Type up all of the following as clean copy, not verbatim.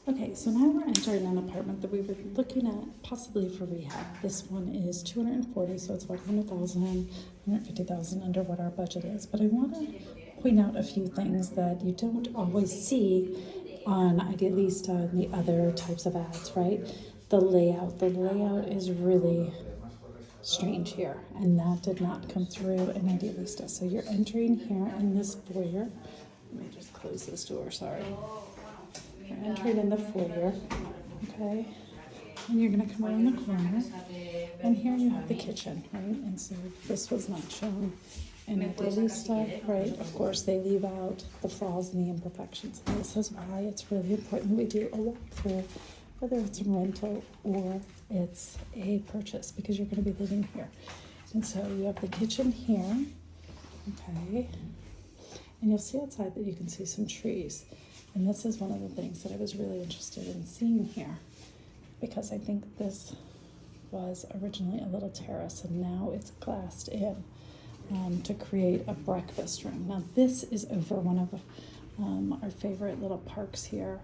Okay, so now we're entering an apartment that we were looking at possibly for rehab. This one is 240, so it's about 100,000, 150,000 under what our budget is. But I want to point out a few things that you don't always see on Idealista and the other types of ads, right? The layout is really strange here, and that did not come through in Idealista. So you're entering here in this foyer. Let me just close this door, sorry. You're entering in the foyer, okay? And you're gonna come around the corner, and here you have the kitchen, right? And so this was not shown in Idealista, right? Of course, they leave out the flaws and the imperfections. And this is why it's really important we do a walkthrough, whether it's a rental or it's a purchase, because you're gonna be living here. And so you have the kitchen here, okay? And you'll see outside that you can see some trees. And this is one of the things that I was really interested in seeing here, because I think this was originally a little terrace and now it's glassed in to create a breakfast room. Now this is over one of our favorite little parks here.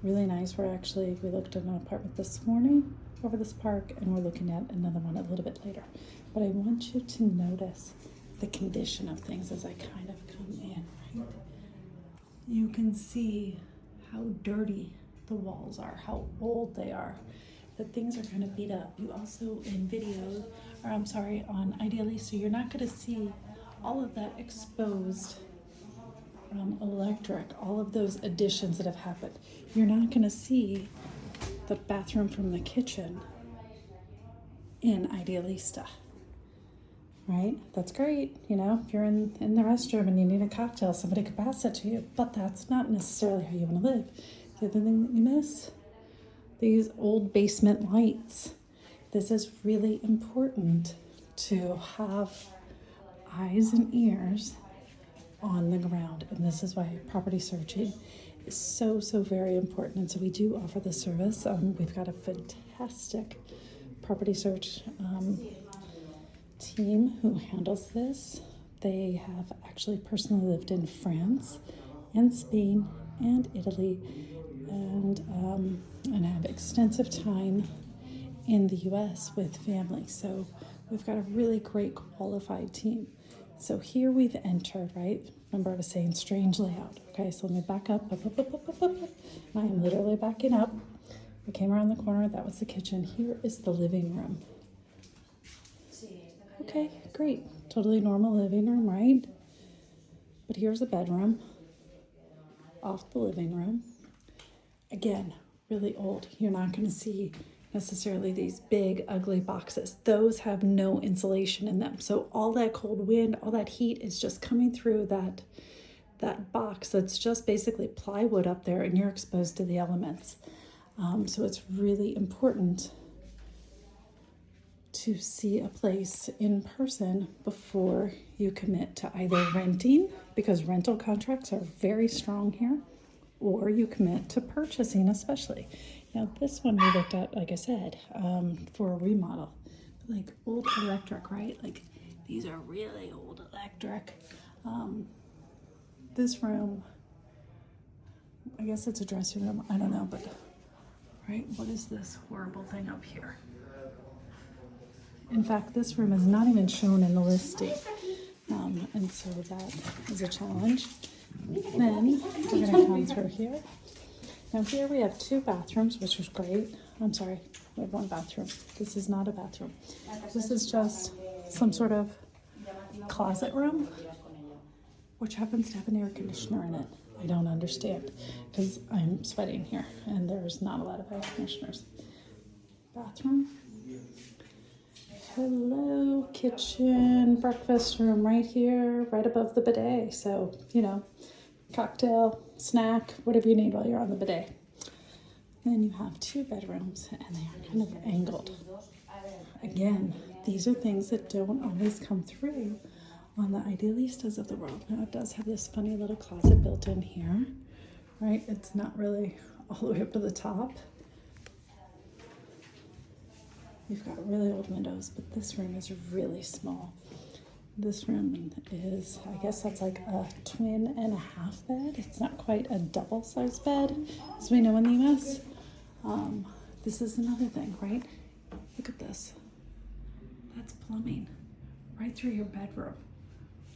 Really nice. We looked at an apartment this morning over this park, and we're looking at another one a little bit later. But I want you to notice the condition of things as I kind of come in, right? You can see how dirty the walls are, how old they are, that things are kind of beat up. You also on Idealista, you're not going to see all of that exposed electric, all of those additions that have happened. You're not going to see the bathroom from the kitchen in Idealista. Right? That's great. You know, if you're in the restroom and you need a cocktail, somebody could pass it to you, but that's not necessarily how you want to live. The other thing that you miss, these old basement lights. This is really important to have eyes and ears on the ground. And this is why property searching is so very important. And so we do offer the service. We've got a fantastic property search team who handles this. They have actually personally lived in France and Spain and Italy and have extensive time in the US with family. So we've got a really great qualified team. So here we've entered, right? Remember I was saying strange layout. Okay, so let me back up. I am literally backing up. We came around the corner, that was the kitchen. Here is the living room. Okay, great. Totally normal living room, right? But here's a bedroom off the living room. Again, really old. You're not going to see necessarily these big, ugly boxes. Those have no insulation in them. So all that cold wind, all that heat is just coming through that box that's just basically plywood up there, and you're exposed to the elements. So it's really important to see a place in person before you commit to either renting, because rental contracts are very strong here, or you commit to purchasing, especially. Now this one we looked at, like I said, for a remodel, like old electric, right? Like these are really old electric. This room, I guess it's a dressing room, I don't know, but right, what is this horrible thing up here? In fact, this room is not even shown in the listing, and so that is a challenge. Then we're going to come through here. Now here we have 2 bathrooms, which is great. I'm sorry, we have 1 bathroom. This is not a bathroom. This is just some sort of closet room, which happens to have an air conditioner in it. I don't understand, because I'm sweating here, and there's not a lot of air conditioners. Bathroom. Hello, kitchen, breakfast room right here, right above the bidet. So, you know, cocktail, snack, whatever you need while you're on the bidet. Then you have 2 bedrooms, and they are kind of angled. Again, these are things that don't always come through on the Idealistas of the world. Now it does have this funny little closet built in here, right? It's not really all the way up to the top. You've got really old windows, but this room is really small. This room is, I guess that's like a twin and a half bed. It's not quite a double size bed, as we know in the US. This is another thing, right? Look at this. That's plumbing right through your bedroom.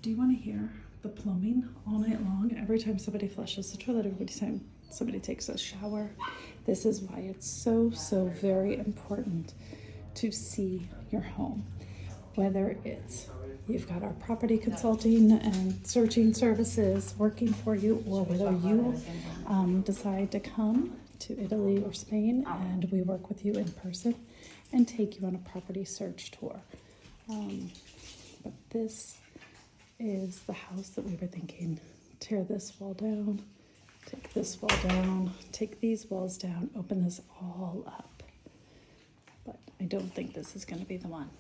Do you want to hear the plumbing all night long? Every time somebody flushes the toilet, every time somebody takes a shower. This is why it's so very important to see your home. Whether it's you've got our property consulting and searching services working for you, or whether you decide to come to Italy or Spain and we work with you in person and take you on a property search tour. But this is the house that we were thinking. Tear this wall down, take this wall down, take these walls down, open this all up. But I don't think this is going to be the one.